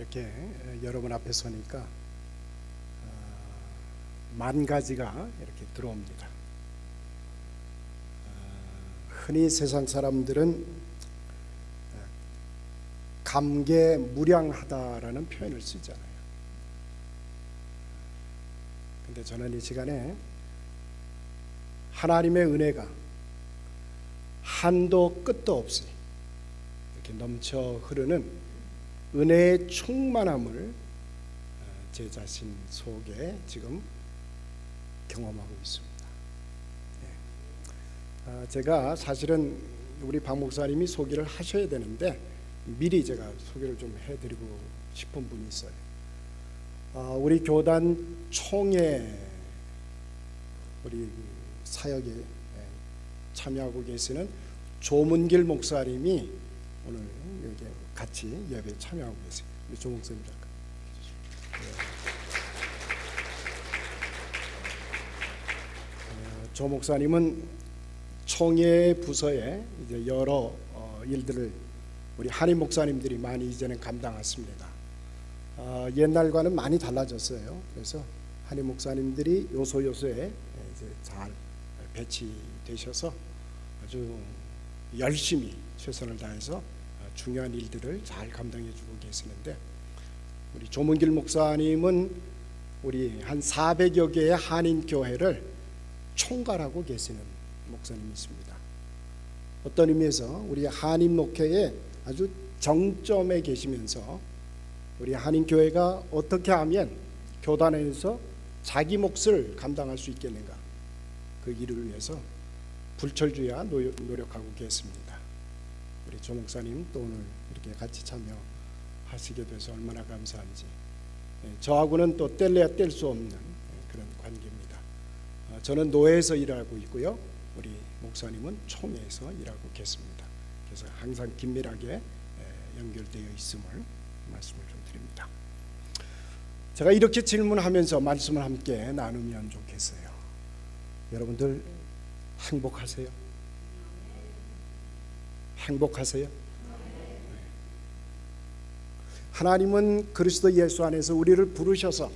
이렇게 여러분 앞에 서니까 만 가지가 이렇게 들어옵니다. 흔히 세상 사람들은 감개무량하다라는 표현을 쓰잖아요. 근데 저는 이 시간에 하나님의 은혜가 한도 끝도 없이 이렇게 넘쳐 흐르는 은혜의 충만함을 제 자신 속에 지금 경험하고 있습니다. 제가 사실은 우리 박 목사님이 소개를 하셔야 되는데 미리 제가 소개를 좀 해드리고 싶은 분이 있어요. 우리 교단 총회 우리 사역에 참여하고 계시는 조문길 목사님이 오늘 여기 같이 예배에 참여하고 계세요. 우리 조 목사님 잠깐. 조 목사님은 총회 부서에 이제 여러 일들을 우리 한인 목사님들이 많이 이제는 감당했습니다. 옛날과는 많이 달라졌어요. 그래서 한인 목사님들이 요소요소에 이제 잘 배치되셔서 아주 열심히 최선을 다해서 중요한 일들을 잘 감당해주고 계시는데, 우리 조문길 목사님은 우리 한 400여 개의 한인 교회를 총괄하고 계시는 목사님이 있습니다. 어떤 의미에서 우리 한인 목회의 아주 정점에 계시면서 우리 한인 교회가 어떻게 하면 교단에서 자기 몫을 감당할 수 있겠는가, 그 일을 위해서 불철주야 노력하고 계십니다. 우리 조 목사님 또 오늘 이렇게 같이 참여하시게 돼서 얼마나 감사한지, 저하고는 또 뗄래야 뗄 수 없는 그런 관계입니다. 저는 노회에서 일하고 있고요, 우리 목사님은 총회에서 일하고 계십니다. 그래서 항상 긴밀하게 연결되어 있음을 말씀을 좀 드립니다. 제가 이렇게 질문하면서 말씀을 함께 나누면 좋겠어요. 여러분들 행복하세요? 행복하세요? 하나님은 그리스도 예수 안에서 우리를 부르셔서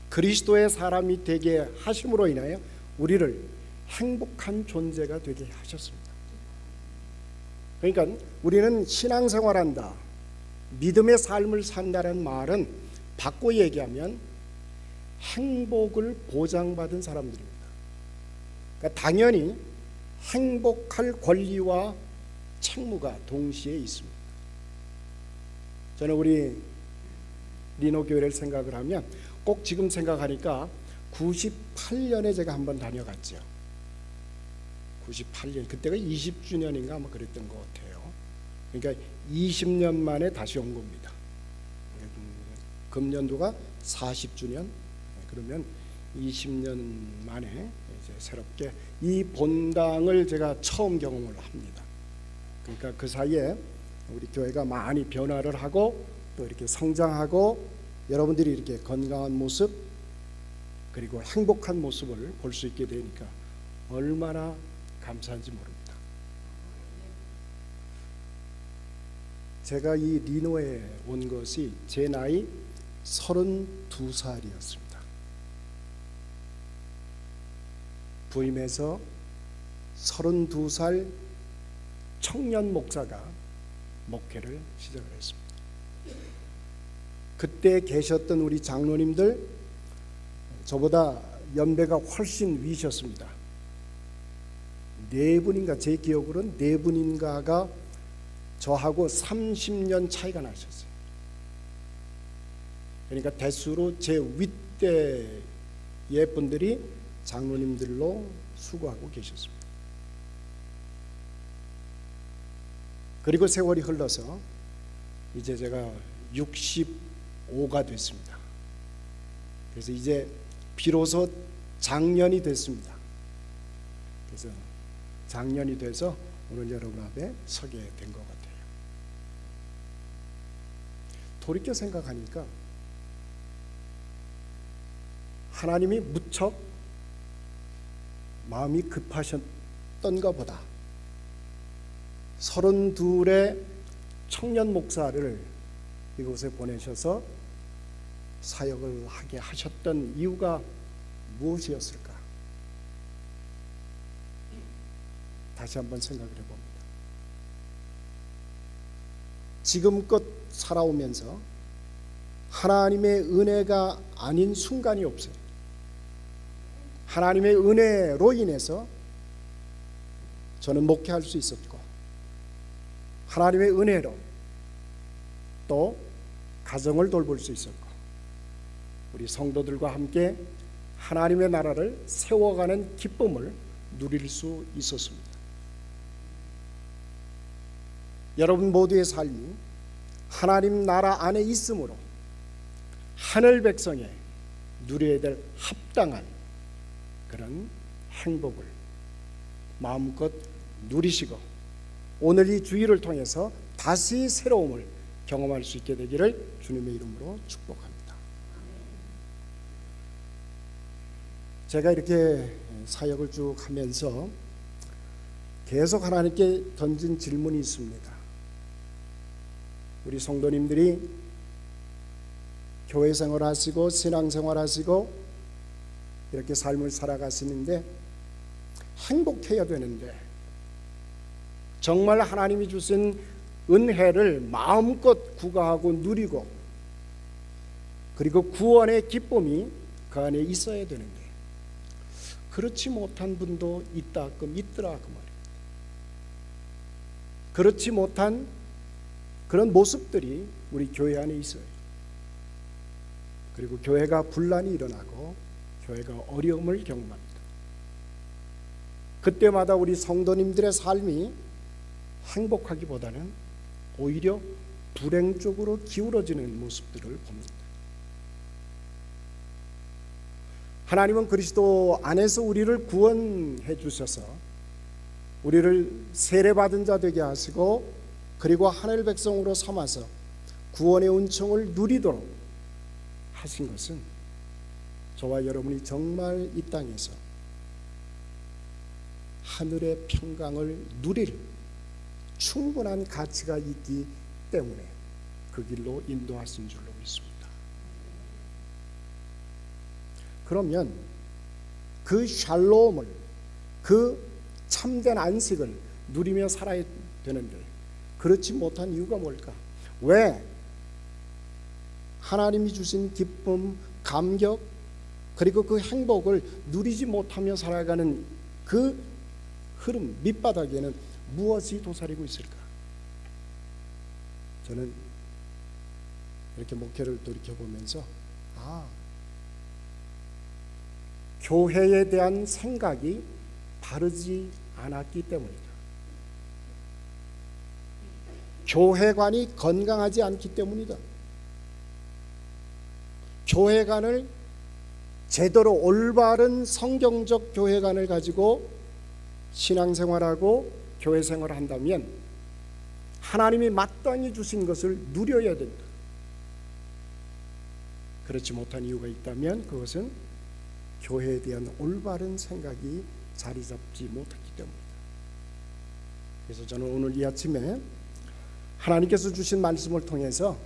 그리스도의 사람이 되게 하심으로 인하여 우리를 행복한 존재가 되게 하셨습니다. 그러니까 우리는 신앙생활한다, 믿음의 삶을 산다는 말은 바꿔 얘기하면 행복을 보장받은 사람들입니다. 그러니까 당연히 행복할 권리와 책무가 동시에 있습니다. 저는 우리 리노교회를 생각을 하면 꼭 지금 생각하니까 98년에 제가 한번 다녀갔죠. 98년, 그때가 20주년인가 아마 그랬던 것 같아요. 그러니까 20년 만에 다시 온 겁니다. 금년도가 40주년, 그러면 20년 만에 이제 새롭게 이 본당을 제가 처음 경험을 합니다. 그러니까 그 사이에 우리 교회가 많이 변화를 하고 또 이렇게 성장하고 여러분들이 이렇게 건강한 모습 그리고 행복한 모습을 볼 수 있게 되니까 얼마나 감사한지 모릅니다. 제가 이 리노에 온 것이 제 나이 32살이었습니다. 부임해서 32살 청년 목사가 목회를 시작을 했습니다. 그때 계셨던 우리 장로님들 저보다 연배가 훨씬 위셨습니다. 네 분인가, 제 기억으로는 네 분인가가 저하고 30년 차이가 나셨어요. 그러니까 대수로 제 윗대의 분들이 장로님들로 수고하고 계셨습니다. 그리고 세월이 흘러서 이제 제가 65가 됐습니다. 그래서 이제 비로소 장년이 됐습니다. 그래서 장년이 돼서 오늘 여러분 앞에 서게 된 것 같아요. 돌이켜 생각하니까 하나님이 무척 마음이 급하셨던 것보다 32의 청년 목사를 이곳에 보내셔서 사역을 하게 하셨던 이유가 무엇이었을까? 다시 한번 생각을 해봅니다. 지금껏 살아오면서 하나님의 은혜가 아닌 순간이 없어요. 하나님의 은혜로 인해서 저는 목회할 수 있었고, 하나님의 은혜로 또 가정을 돌볼 수 있었고, 우리 성도들과 함께 하나님의 나라를 세워가는 기쁨을 누릴 수 있었습니다. 여러분 모두의 삶이 하나님 나라 안에 있으므로 하늘 백성에 누려야 될 합당한 그런 행복을 마음껏 누리시고 오늘 이 주일을 통해서 다시 새로움을 경험할 수 있게 되기를 주님의 이름으로 축복합니다. 제가 이렇게 사역을 쭉 하면서 계속 하나님께 던진 질문이 있습니다. 우리 성도님들이 교회 생활하시고 신앙생활하시고 이렇게 삶을 살아가시는데 행복해야 되는데 정말 하나님이 주신 은혜를 마음껏 구가하고 누리고 그리고 구원의 기쁨이 그 안에 있어야 되는데 그렇지 못한 분도 있더라 그 말입니다. 그렇지 못한 그런 모습들이 우리 교회 안에 있어요. 그리고 교회가 분란이 일어나고 교회가 어려움을 경험합니다. 그때마다 우리 성도님들의 삶이 행복하기보다는 오히려 불행 쪽으로 기울어지는 모습들을 봅니다. 하나님은 그리스도 안에서 우리를 구원해 주셔서 우리를 세례받은 자 되게 하시고 그리고 하늘 백성으로 삼아서 구원의 은총을 누리도록 하신 것은 저와 여러분이 정말 이 땅에서 하늘의 평강을 누릴 충분한 가치가 있기 때문에 그 길로 인도하신 줄로 믿습니다. 그러면 그 샬롬을, 그 참된 안식을 누리며 살아야 되는데 그렇지 못한 이유가 뭘까? 왜 하나님이 주신 기쁨, 감격 그리고 그 행복을 누리지 못하며 살아가는 그 흐름 밑바닥에는 무엇이 도사리고 있을까? 저는 이렇게 목회를 돌이켜보면서 교회에 대한 생각이 바르지 않았기 때문이다. 교회관이 건강하지 않기 때문이다. 교회관을 제대로 올바른 성경적 교회관을 가지고 신앙생활하고 교회생활을 한다면 하나님이 마땅히 주신 것을 누려야 된다. 그렇지 못한 이유가 있다면 그것은 교회에 대한 올바른 생각이 자리 잡지 못했기 때문이다. 그래서 저는 오늘 이 아침에 하나님께서 주신 말씀을 통해서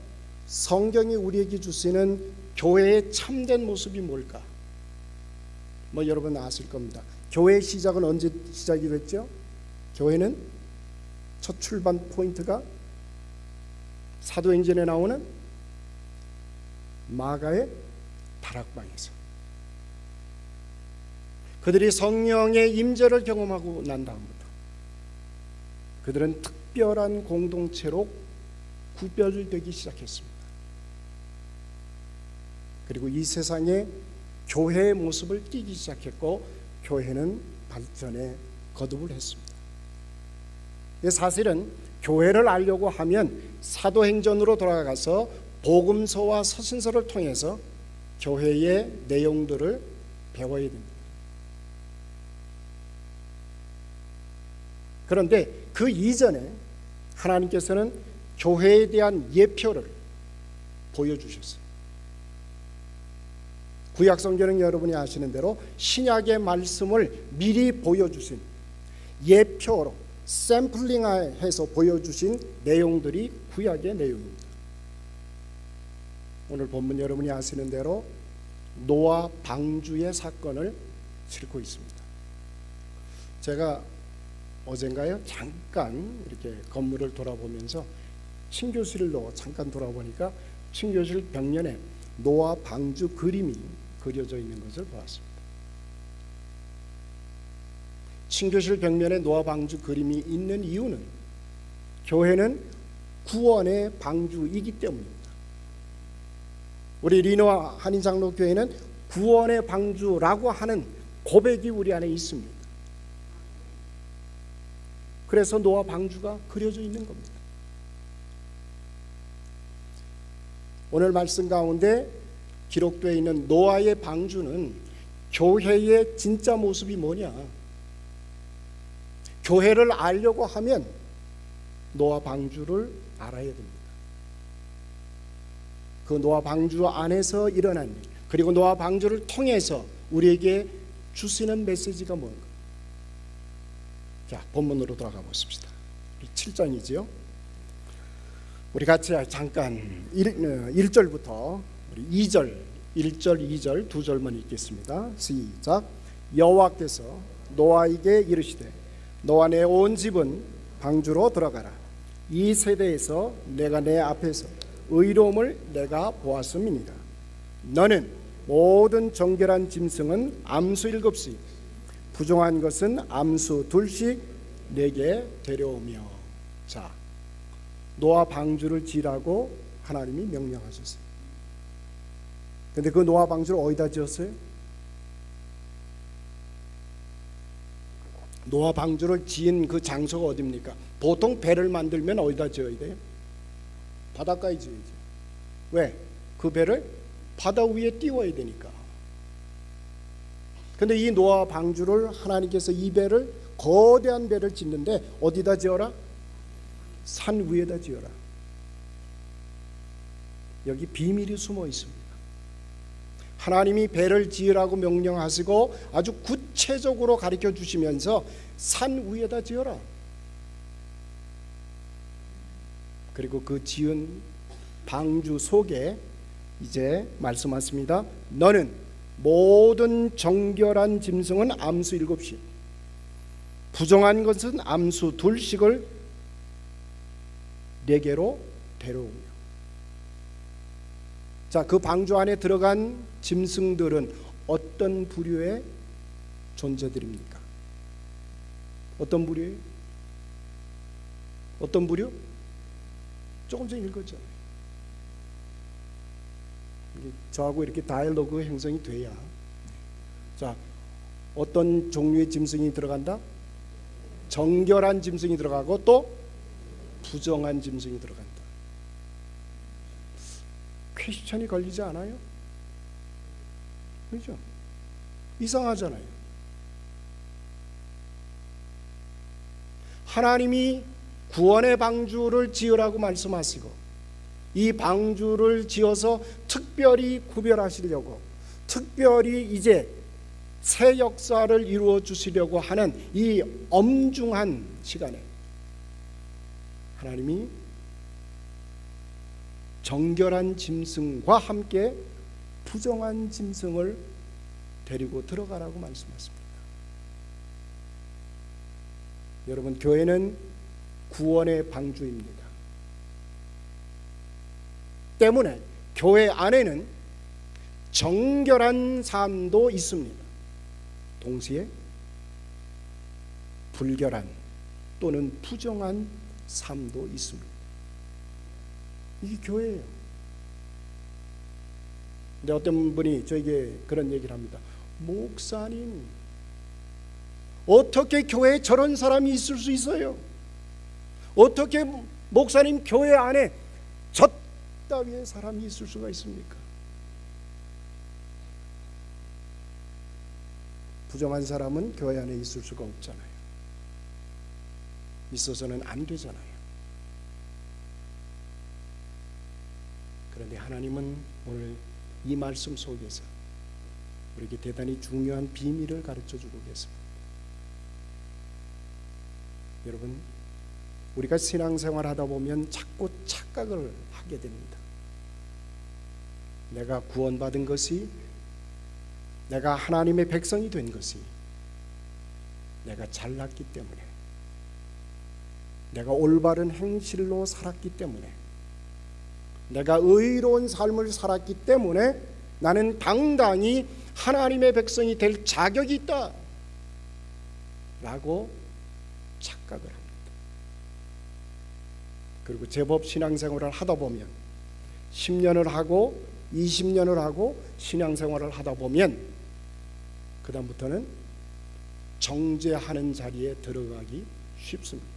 성경이 우리에게 주시는 교회의 참된 모습이 뭘까? 여러분 아실 겁니다. 교회의 시작은 언제 시작이 됐죠? 교회는 첫 출발 포인트가 사도행전에 나오는 마가의 다락방에서 그들이 성령의 임재를 경험하고 난 다음부터 그들은 특별한 공동체로 구별되기 시작했습니다. 그리고 이 세상에 교회의 모습을 띠기 시작했고 교회는 발전에 거듭을 했습니다. 사실은 교회를 알려고 하면 사도행전으로 돌아가서 복음서와 서신서를 통해서 교회의 내용들을 배워야 됩니다. 그런데 그 이전에 하나님께서는 교회에 대한 예표를 보여주셨어요. 구약성경은 여러분이 아시는 대로 신약의 말씀을 미리 보여주신 예표로 샘플링해서 보여주신 내용들이 구약의 내용입니다. 오늘 본문 여러분이 아시는 대로 노아 방주의 사건을 싣고 있습니다. 제가 어젠가요 잠깐 이렇게 건물을 돌아보면서 친교실로 잠깐 돌아보니까 친교실 벽면에 노아 방주 그림이 그려져 있는 것을 보았습니다. 친교실 벽면에 노아 방주 그림이 있는 이유는 교회는 구원의 방주이기 때문입니다. 우리 리노아 한인장로교회는 구원의 방주라고 하는 고백이 우리 안에 있습니다. 그래서 노아 방주가 그려져 있는 겁니다. 오늘 말씀 가운데 기록되어 있는 노아의 방주는 교회의 진짜 모습이 뭐냐? 교회를 알려고 하면 노아 방주를 알아야 됩니다. 그 노아 방주 안에서 일어난 일, 그리고 노아 방주를 통해서 우리에게 주시는 메시지가 뭔가? 자, 본문으로 돌아가 보십시다. 7장이지요. 우리 같이 잠깐 1절부터 우리 2절, 1절, 2절 두 절만 읽겠습니다. 시작. 여호와께서 노아에게 이르시되 너와 내 온 집은 방주로 들어가라. 이 세대에서 내가 내 앞에서 의로움을 내가 보았음이니라. 너는 모든 정결한 짐승은 암수 7씩 부정한 것은 암수 2씩 내게 데려오며. 자, 노아 방주를 지으라고 하나님이 명령하셨어요. 근데 그 노아 방주를 어디다 지었어요? 노아 방주를 지은 그 장소가 어디입니까? 보통 배를 만들면 어디다 지어야 돼요? 바닷가에 지어야죠. 왜? 그 배를 바다 위에 띄워야 되니까. 근데 이 노아 방주를 하나님께서 이 배를 거대한 배를 짓는데 어디다 지어라? 산 위에다 지어라. 여기 비밀이 숨어 있습니다. 하나님이 배를 지으라고 명령하시고 아주 구체적으로 가르쳐 주시면서 산 위에다 지어라. 그리고 그 지은 방주 속에 이제 말씀하십니다. 너는 모든 정결한 짐승은 암수 7씩 부정한 것은 암수 2씩을 내게로 데려오며. 자, 그 방주 안에 들어간 짐승들은 어떤 부류의 존재들입니까? 어떤 부류예요? 어떤 부류? 조금 전에 읽었잖아요. 저하고 이렇게 다이얼로그 형성이 돼야. 자, 어떤 종류의 짐승이 들어간다? 정결한 짐승이 들어가고 또 부정한 짐승이 들어간다. 퀘스천이 걸리지 않아요? 그렇죠? 이상하잖아요. 하나님이 구원의 방주를 지으라고 말씀하시고 이 방주를 지어서 특별히 구별하시려고, 특별히 이제 새 역사를 이루어 주시려고 하는 이 엄중한 시간에 하나님이 정결한 짐승과 함께 부정한 짐승을 데리고 들어가라고 말씀하십니다. 여러분, 교회는 구원의 방주입니다. 때문에 교회 안에는 정결한 삶도 있습니다. 동시에 불결한 또는 부정한 삶도 있습니다. 이게 교회예요. 근데 어떤 분이 저에게 그런 얘기를 합니다. 목사님, 어떻게 교회에 저런 사람이 있을 수 있어요? 어떻게 목사님 교회 안에 저 따위의 사람이 있을 수가 있습니까? 부정한 사람은 교회 안에 있을 수가 없잖아요. 있어서는 안 되잖아요. 그런데 하나님은 오늘 이 말씀 속에서 우리에게 대단히 중요한 비밀을 가르쳐주고 계십니다. 여러분, 우리가 신앙생활 하다 보면 자꾸 착각을 하게 됩니다. 내가 구원받은 것이, 내가 하나님의 백성이 된 것이 내가 잘났기 때문에, 내가 올바른 행실로 살았기 때문에, 내가 의로운 삶을 살았기 때문에 나는 당당히 하나님의 백성이 될 자격이 있다 라고 착각을 합니다. 그리고 제법 신앙생활을 하다 보면 10년을 하고 20년을 하고 신앙생활을 하다 보면 그 다음부터는 정죄하는 자리에 들어가기 쉽습니다.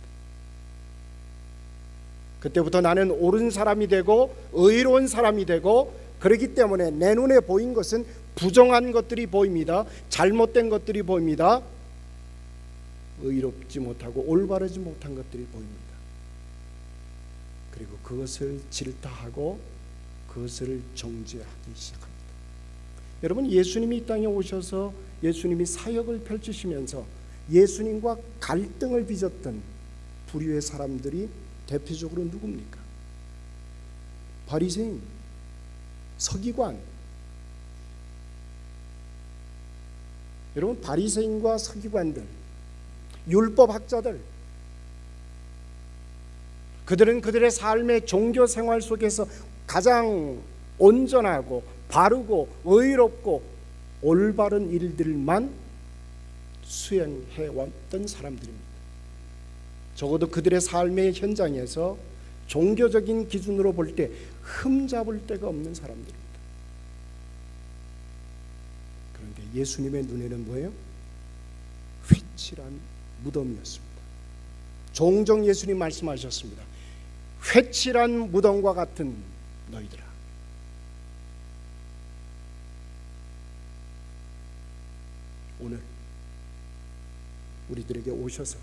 그때부터 나는 옳은 사람이 되고 의로운 사람이 되고, 그렇기 때문에 내 눈에 보인 것은 부정한 것들이 보입니다. 잘못된 것들이 보입니다. 의롭지 못하고 올바르지 못한 것들이 보입니다. 그리고 그것을 질타하고 그것을 정죄하기 시작합니다. 여러분, 예수님이 이 땅에 오셔서 예수님이 사역을 펼치시면서 예수님과 갈등을 빚었던 부류의 사람들이 대표적으로 누굽니까? 바리새인, 서기관. 여러분, 바리새인과 서기관들, 율법학자들, 그들은 그들의 삶의 종교 생활 속에서 가장 온전하고 바르고 의롭고 올바른 일들만 수행해 왔던 사람들입니다. 적어도 그들의 삶의 현장에서 종교적인 기준으로 볼 때 흠잡을 데가 없는 사람들입니다. 그런데 예수님의 눈에는 뭐예요? 회칠한 무덤이었습니다. 종종 예수님 말씀하셨습니다. 회칠한 무덤과 같은 너희들아. 오늘 우리들에게 오셔서,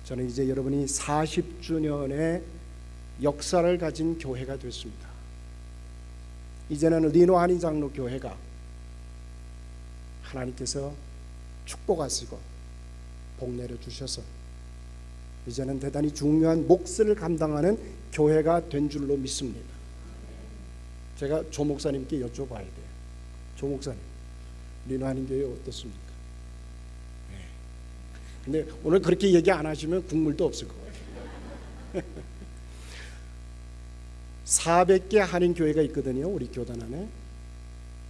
저는 이제 여러분이 40주년의 역사를 가진 교회가 됐습니다. 이제는 리노 한인 장로 교회가 하나님께서 축복하시고 복 내려주셔서 이제는 대단히 중요한 몫을 감당하는 교회가 된 줄로 믿습니다. 제가 조 목사님께 여쭤봐야 돼요. 조 목사님, 리노 한인 교회 어떻습니까? 근데 오늘 그렇게 얘기 안 하시면 국물도 없을 것 같아요. 400개 한인 교회가 있거든요, 우리 교단 안에.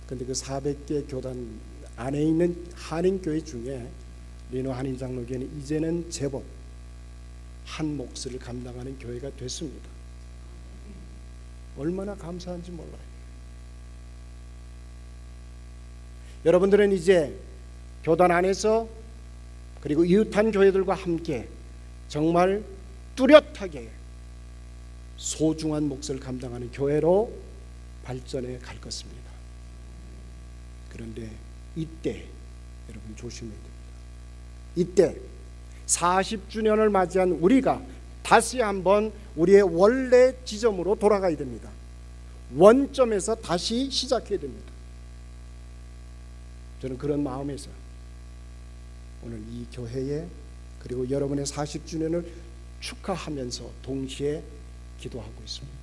근데 그 400개 교단 안에 있는 한인 교회 중에 리노 한인 장로교회는 이제는 제법 한 몫을 감당하는 교회가 됐습니다. 얼마나 감사한지 몰라요. 여러분들은 이제 교단 안에서 그리고 이웃한 교회들과 함께 정말 뚜렷하게 소중한 몫을 감당하는 교회로 발전해 갈 것입니다. 그런데 이때 여러분 조심해야 됩니다. 이때 40주년을 맞이한 우리가 다시 한번 우리의 원래 지점으로 돌아가야 됩니다. 원점에서 다시 시작해야 됩니다. 저는 그런 마음에서 오늘 이 교회에, 그리고 여러분의 40주년을 축하하면서 동시에 기도하고 있습니다.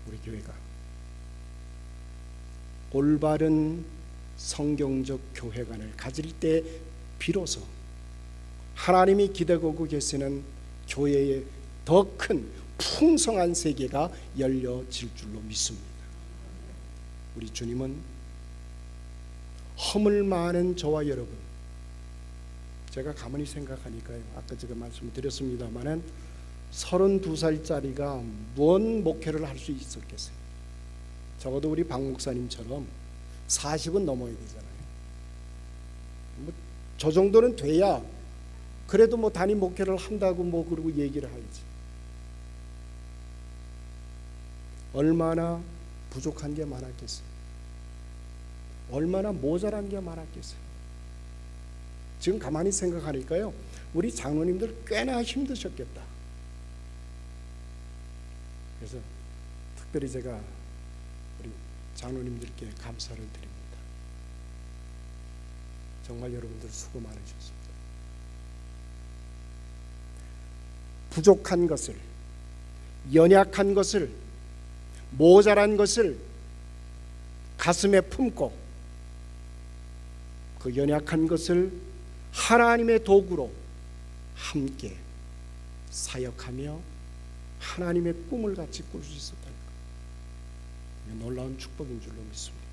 우리 교회가 올바른 성경적 교회관을 가질 때 비로소 하나님이 기대하고 계시는 교회의 더 큰 풍성한 세계가 열려질 줄로 믿습니다. 우리 주님은 허물 많은 저와 여러분, 제가 가만히 생각하니까요, 아까 제가 말씀드렸습니다마는 32살짜리가 무언 목회를 할 수 있었겠어요? 적어도 우리 박 목사님처럼 40은 넘어야 되잖아요. 저 정도는 돼야 그래도 단임 목회를 한다고 그러고 얘기를 하지. 얼마나 부족한 게 많았겠어요? 얼마나 모자란 게 많았겠어요? 지금 가만히 생각하니까요, 우리 장로님들 꽤나 힘드셨겠다. 그래서 특별히 제가 우리 장로님들께 감사를 드립니다. 정말 여러분들 수고 많으셨습니다. 부족한 것을, 연약한 것을 모자란 것을 가슴에 품고 그 연약한 것을 하나님의 도구로 함께 사역하며 하나님의 꿈을 같이 꿀 수 있었다는 것, 놀라운 축복인 줄로 믿습니다.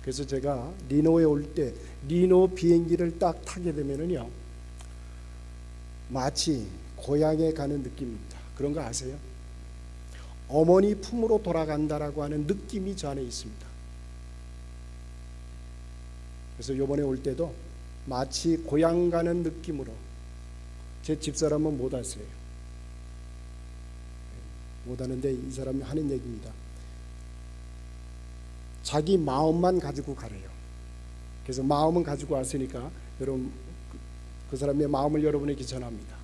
그래서 제가 리노에 올 때 리노 비행기를 딱 타게 되면은요, 마치 고향에 가는 느낌입니다. 그런 거 아세요? 어머니 품으로 돌아간다라고 하는 느낌이 저 안에 있습니다. 그래서 이번에 올 때도 마치 고향 가는 느낌으로, 제 집사람은 못 아세요. 못 아는데 이 사람이 하는 얘기입니다. 자기 마음만 가지고 가래요. 그래서 마음은 가지고 왔으니까 여러분 그 사람의 마음을 여러분에게 전합니다.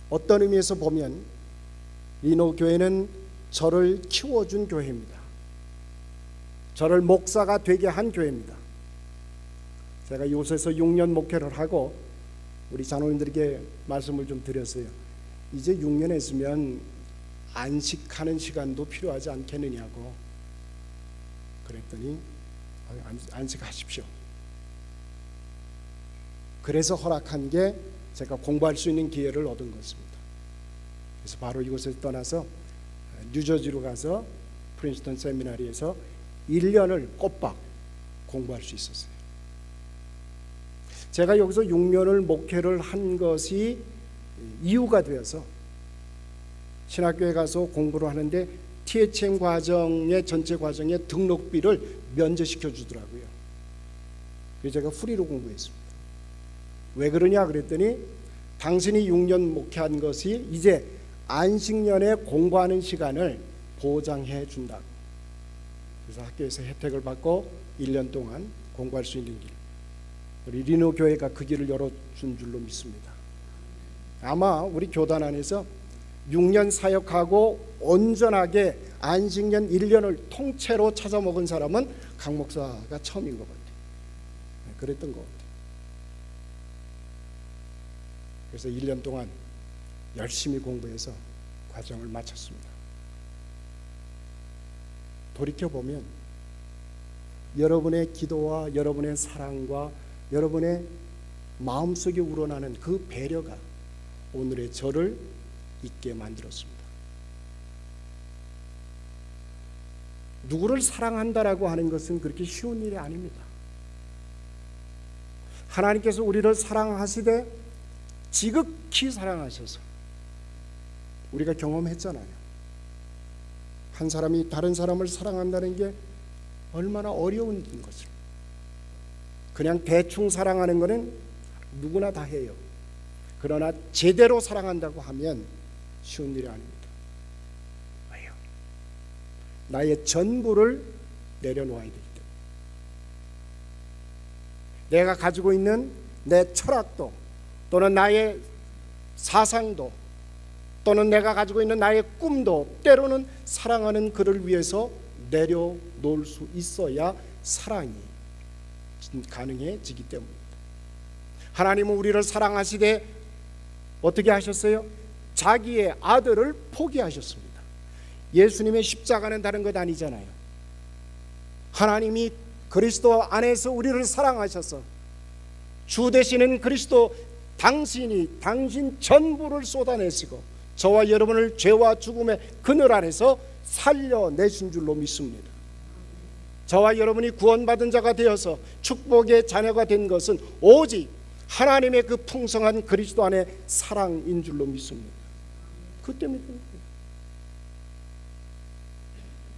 어떤 의미에서 보면 리노 교회는 저를 키워준 교회입니다. 저를 목사가 되게 한 교회입니다. 제가 이곳에서 6년 목회를 하고 우리 장로님들에게 말씀을 좀 드렸어요. 이제 6년 했으면 안식하는 시간도 필요하지 않겠느냐고 그랬더니 안식하십시오. 그래서 허락한 게 제가 공부할 수 있는 기회를 얻은 것입니다. 그래서 바로 이곳에서 떠나서 뉴저지로 가서 프린스턴 세미나리에서 1년을 꼬박 공부할 수 있었어요. 제가 여기서 6년을 목회를 한 것이 이유가 되어서 신학교에 가서 공부를 하는데 THM 과정의 전체 과정의 등록비를 면제시켜 주더라고요. 그래서 제가 프리로 공부했습니다. 왜 그러냐 그랬더니 당신이 6년 목회한 것이 이제 안식년에 공부하는 시간을 보장해 준다고. 그래서 학교에서 혜택을 받고 1년 동안 공부할 수 있는 길, 우리 리노 교회가 그 길을 열어준 줄로 믿습니다. 아마 우리 교단 안에서 6년 사역하고 온전하게 안식년 1년을 통째로 찾아먹은 사람은 강 목사가 처음인 것 같아요. 그랬던 것 같아요. 그래서 1년 동안 열심히 공부해서 과정을 마쳤습니다. 돌이켜보면 여러분의 기도와 여러분의 사랑과 여러분의 마음속에 우러나는 그 배려가 오늘의 저를 있게 만들었습니다. 누구를 사랑한다라고 하는 것은 그렇게 쉬운 일이 아닙니다. 하나님께서 우리를 사랑하시되 지극히 사랑하셔서 우리가 경험했잖아요. 한 사람이 다른 사람을 사랑한다는 게 얼마나 어려운 일인 것을. 그냥 대충 사랑하는 것은 누구나 다 해요. 그러나 제대로 사랑한다고 하면 쉬운 일이 아닙니다. 왜요? 나의 전부를 내려놓아야 되기 때문에. 내가 가지고 있는 내 철학도 또는 나의 사상도 또는 내가 가지고 있는 나의 꿈도 때로는 사랑하는 그를 위해서 내려놓을 수 있어야 사랑이 가능해지기 때문입니다. 하나님은 우리를 사랑하시되 어떻게 하셨어요? 자기의 아들을 포기하셨습니다. 예수님의 십자가는 다른 것 아니잖아요. 하나님이 그리스도 안에서 우리를 사랑하셔서 주 되시는 그리스도 당신이 당신 전부를 쏟아내시고 저와 여러분을 죄와 죽음의 그늘 안에서 살려내신 줄로 믿습니다. 저와 여러분이 구원받은 자가 되어서 축복의 자녀가 된 것은 오직 하나님의 그 풍성한 그리스도 안의 사랑인 줄로 믿습니다. 그 때문에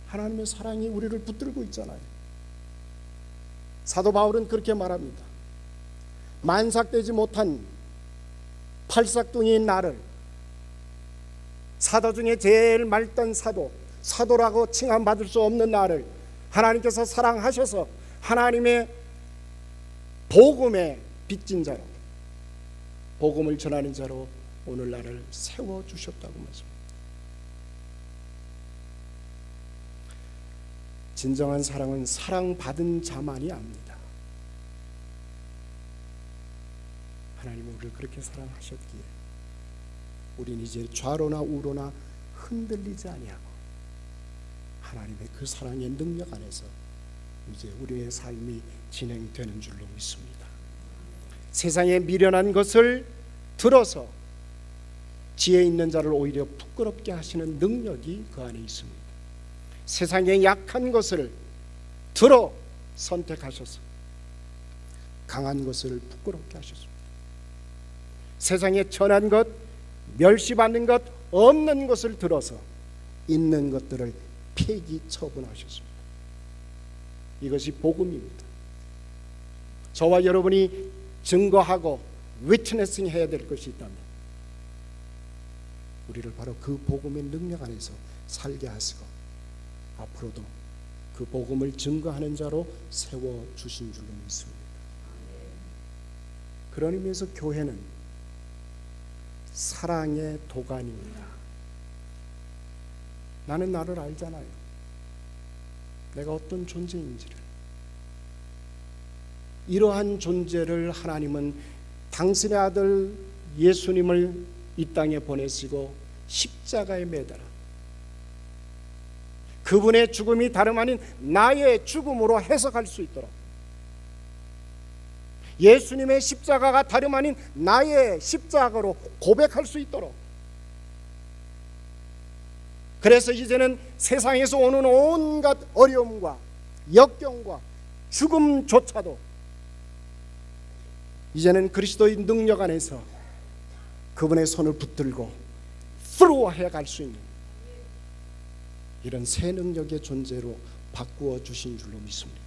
하나님의 사랑이 우리를 붙들고 있잖아요. 사도 바울은 그렇게 말합니다. 만삭되지 못한 팔싹둥이인 나를, 사도 중에 제일 맑던 사도라고 칭함받을 수 없는 나를 하나님께서 사랑하셔서 하나님의 복음에 빚진 자로, 복음을 전하는 자로 오늘 나를 세워주셨다고 말씀합니다. 진정한 사랑은 사랑받은 자만이 압니다. 하나님은 우리를 그렇게 사랑하셨기에 우리는 이제 좌로나 우로나 흔들리지 아니하고 하나님의 그 사랑의 능력 안에서 이제 우리의 삶이 진행되는 줄로 믿습니다. 세상에 미련한 것을 들어서 지혜 있는 자를 오히려 부끄럽게 하시는 능력이 그 안에 있습니다. 세상에 약한 것을 들어 선택하셔서 강한 것을 부끄럽게 하셨습니다. 세상에 천한 것, 멸시받는 것, 없는 것을 들어서 있는 것들을 폐기 처분하셨습니다. 이것이 복음입니다. 저와 여러분이 증거하고 위트네싱 해야 될 것이 있다면 우리를 바로 그 복음의 능력 안에서 살게 하시고 앞으로도 그 복음을 증거하는 자로 세워주신 줄로 믿습니다. 그런 의미에서 교회는 사랑의 도가니입니다. 나는 나를 알잖아요. 내가 어떤 존재인지를. 이러한 존재를 하나님은 당신의 아들 예수님을 이 땅에 보내시고 십자가에 매달아 그분의 죽음이 다름 아닌 나의 죽음으로 해석할 수 있도록, 예수님의 십자가가 다름 아닌 나의 십자가로 고백할 수 있도록, 그래서 이제는 세상에서 오는 온갖 어려움과 역경과 죽음조차도 이제는 그리스도의 능력 안에서 그분의 손을 붙들고 through해 갈 수 있는 이런 새 능력의 존재로 바꾸어 주신 줄로 믿습니다.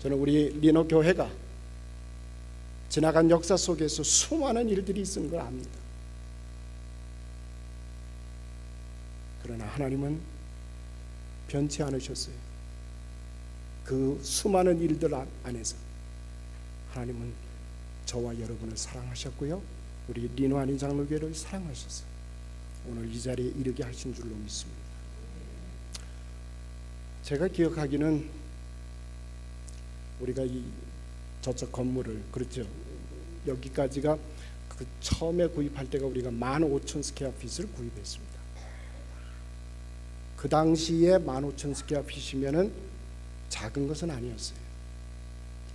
저는 우리 리너 교회가 지나간 역사 속에서 수많은 일들이 있은 걸 압니다. 그러나 하나님은 변치 않으셨어요. 그 수많은 일들 안에서 하나님은 저와 여러분을 사랑하셨고요, 우리 리노 한인 장로교회를 사랑하셨어요. 오늘 이 자리에 이르게 하신 줄로 믿습니다. 제가 기억하기는 우리가 이 저쪽 건물을, 그렇죠, 여기까지가 그 처음에 구입할 때가 우리가 15,000 스퀘어핏을 구입했습니다. 그 당시에 15,000 스퀘어핏이면은 작은 것은 아니었어요.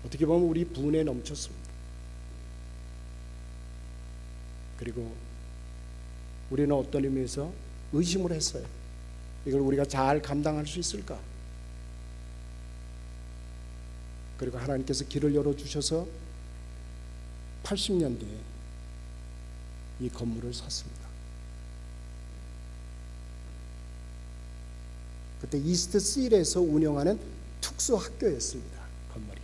어떻게 보면 우리 분에 넘쳤습니다. 그리고 우리는 어떤 의미에서 의심을 했어요. 이걸 우리가 잘 감당할 수 있을까? 그리고 하나님께서 길을 열어주셔서 80년대에 이 건물을 샀습니다. 그때 이스트 실에서 운영하는 특수학교였습니다. 건물이.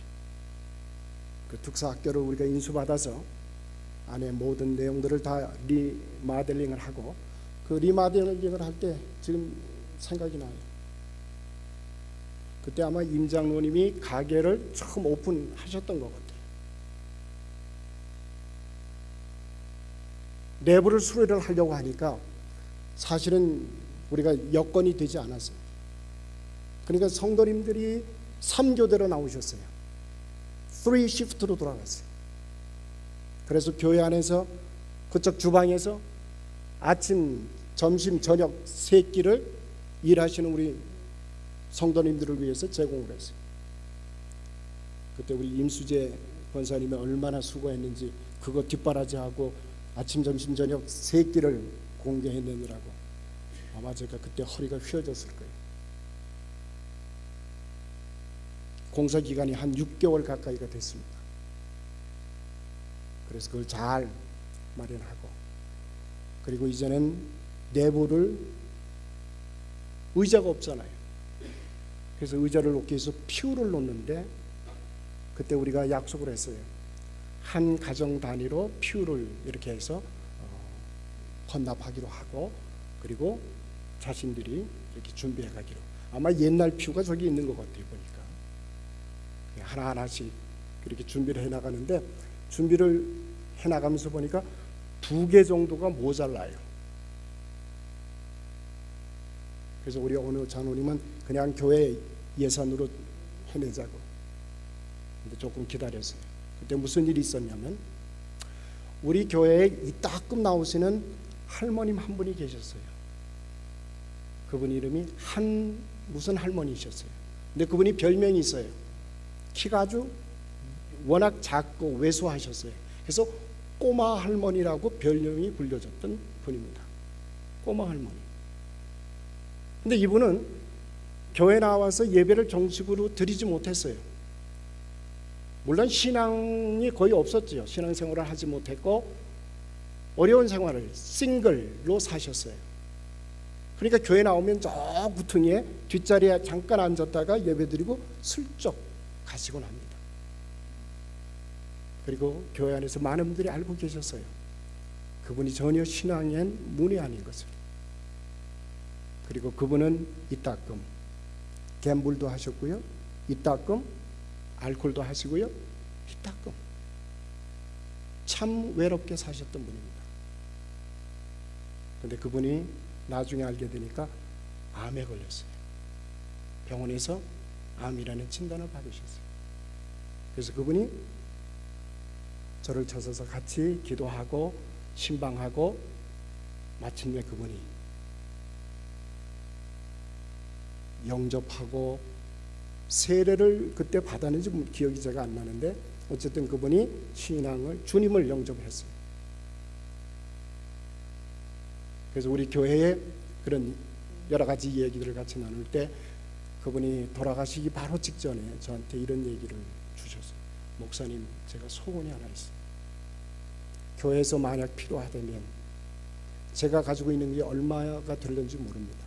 그 특수학교를 우리가 인수받아서 안에 모든 내용들을 다 리마델링을 하고, 그 리마델링을 할 때 지금 생각이 나요. 그때 아마 임 장로님이 가게를 처음 오픈하셨던 것 같아요. 내부를 수리를 하려고 하니까 사실은 우리가 여건이 되지 않았어요. 그러니까 성도님들이 3교대로 나오셨어요. 3시프트로 돌아갔어요. 그래서 교회 안에서 그쪽 주방에서 아침, 점심, 저녁 세 끼를 일하시는 우리 성도님들을 위해서 제공을 했어요. 그때 우리 임수재 권사님이 얼마나 수고했는지 그거 뒷바라지하고 아침, 점심, 저녁 세 끼를 공개해내느라고 아마 제가 그때 허리가 휘어졌을 거예요. 공사 기간이 한 6개월 가까이가 됐습니다. 그래서 그걸 잘 마련하고, 그리고 이제는 내부를 의자가 없잖아요. 그래서 의자를 놓기 위해서 퓨를 놓는데, 그때 우리가 약속을 했어요. 한 가정 단위로 퓨를 이렇게 해서 헌납하기로 하고, 그리고 자신들이 이렇게 준비해 가기로. 아마 옛날 퓨가 저기 있는 것 같아요, 보니까. 하나하나씩 이렇게 준비를 해 나가는데, 준비를 해 나가면서 보니까 2개 정도가 모자라요. 그래서 우리 어느 장로님은 그냥 교회 예산으로 해내자고. 근데 조금 기다렸어요. 그때 무슨 일이 있었냐면, 우리 교회에 이따금 나오시는 할머님 한 분이 계셨어요. 그분 이름이 무슨 할머니셨어요. 근데 그분이 별명이 있어요. 키가 아주 워낙 작고 왜소하셨어요. 그래서 꼬마 할머니라고 별명이 불려졌던 분입니다. 꼬마 할머니. 근데 이분은 교회 나와서 예배를 정식으로 드리지 못했어요. 물론 신앙이 거의 없었죠. 신앙생활을 하지 못했고 어려운 생활을 싱글로 사셨어요. 그러니까 교회 나오면 저 구퉁이에 뒷자리에 잠깐 앉았다가 예배드리고 슬쩍 가시곤 합니다. 그리고 교회 안에서 많은 분들이 알고 계셨어요. 그분이 전혀 신앙엔 문이 아닌 것을. 그리고 그분은 이따금 갬블도 하셨고요, 이따금 알코올도 하시고요, 이따금 참 외롭게 사셨던 분입니다. 그런데 그분이 나중에 알게 되니까 암에 걸렸어요. 병원에서 암이라는 진단을 받으셨어요. 그래서 그분이 저를 찾아서 같이 기도하고 신방하고 마침내 그분이 영접하고 세례를 그때 받았는지 기억이 제가 안 나는데 어쨌든 그분이 주님을 영접했어요. 그래서 우리 교회에 그런 여러 가지 얘기들을 같이 나눌 때 그분이 돌아가시기 바로 직전에 저한테 이런 얘기를 주셨어요. 목사님, 제가 소원이 하나 있어요. 교회에서 만약 필요하다면 제가 가지고 있는 게 얼마가 될는지 모릅니다.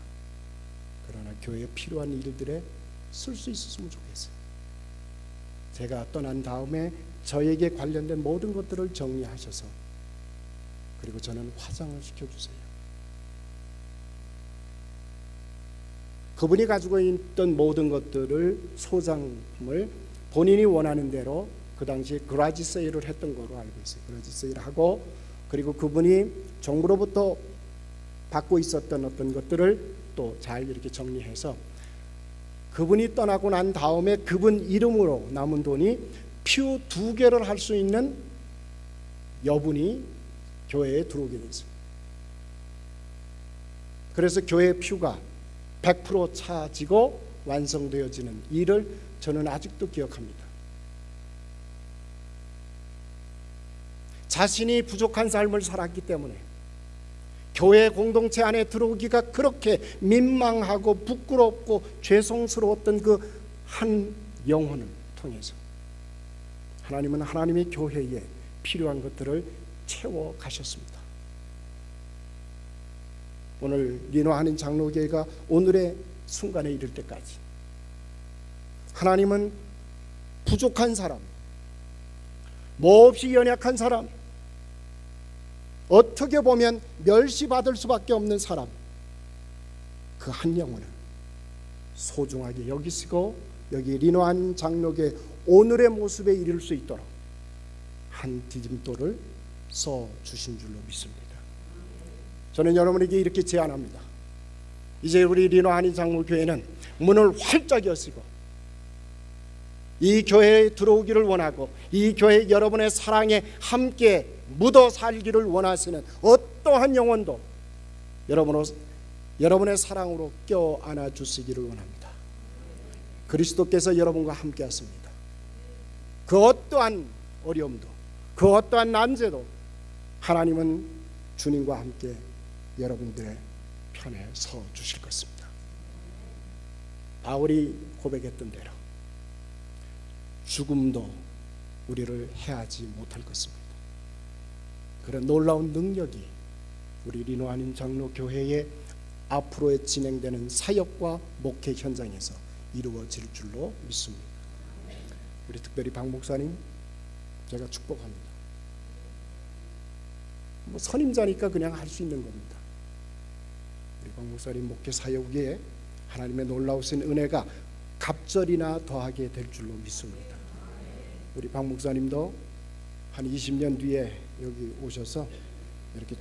그러나 교회에 필요한 일들에 쓸 수 있었으면 좋겠어요. 제가 떠난 다음에 저에게 관련된 모든 것들을 정리하셔서 그리고 저는 화장을 시켜주세요. 그분이 가지고 있던 모든 것들을 소장품을 본인이 원하는 대로 그 당시에 그라지 세일을 했던 거로 알고 있어요. 그라지 세일을 하고 그리고 그분이 정부로부터 받고 있었던 어떤 것들을 또 잘 이렇게 정리해서 그분이 떠나고 난 다음에 그분 이름으로 남은 돈이 퓨 2개를 할 수 있는 여분이 교회에 들어오게 됐어요. 그래서 교회 퓨가 100% 차지고 완성되어지는 일을 저는 아직도 기억합니다. 자신이 부족한 삶을 살았기 때문에 교회 공동체 안에 들어오기가 그렇게 민망하고 부끄럽고 죄송스러웠던 그 한 영혼을 통해서 하나님은 하나님의 교회에 필요한 것들을 채워 가셨습니다. 오늘 리노하는 장로교회가 오늘의 순간에 이를 때까지 하나님은 부족한 사람, 몹시 연약한 사람, 어떻게 보면 멸시받을 수밖에 없는 사람, 그 한 영혼을 소중하게 여기시고 여기 리노한 장로교회 오늘의 모습에 이를 수 있도록 한 디딤돌을 써 주신 줄로 믿습니다. 저는 여러분에게 이렇게 제안합니다. 이제 우리 리노하니 장로교회는 문을 활짝 여시고 이 교회에 들어오기를 원하고 이 교회 여러분의 사랑에 함께 묻어 살기를 원하시는 어떠한 영혼도 여러분의 사랑으로 껴안아 주시기를 원합니다. 그리스도께서 여러분과 함께 하십니다. 그 어떠한 어려움도 그 어떠한 난제도 하나님은 주님과 함께 여러분들의 편에 서 주실 것입니다. 바울이 고백했던 대로 죽음도 우리를 해하지 못할 것입니다. 그런 놀라운 능력이 우리 리노하는 장로교회의 앞으로의 진행되는 사역과 목회 현장에서 이루어질 줄로 믿습니다. 우리 특별히 박 목사님 제가 축복합니다. 선임자니까 그냥 할 수 있는 겁니다. 우리 박 목사님 목회 사역에 하나님의 놀라우신 은혜가 갑절이나 더하게 될 줄로 믿습니다. 우리 박 목사님도 한 20년 뒤에 여기 오셔서 이렇게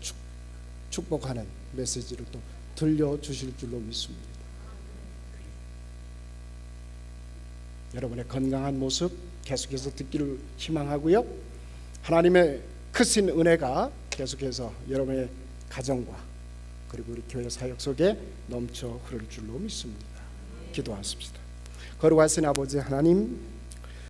축복하는 메시지를 또 들려주실 줄로 믿습니다. 여러분의 건강한 모습 계속해서 듣기를 희망하고요. 하나님의 크신 은혜가 계속해서 여러분의 가정과 그리고 우리 교회 사역 속에 넘쳐 흐를 줄로 믿습니다. 기도하십시다. 거룩하신 아버지 하나님,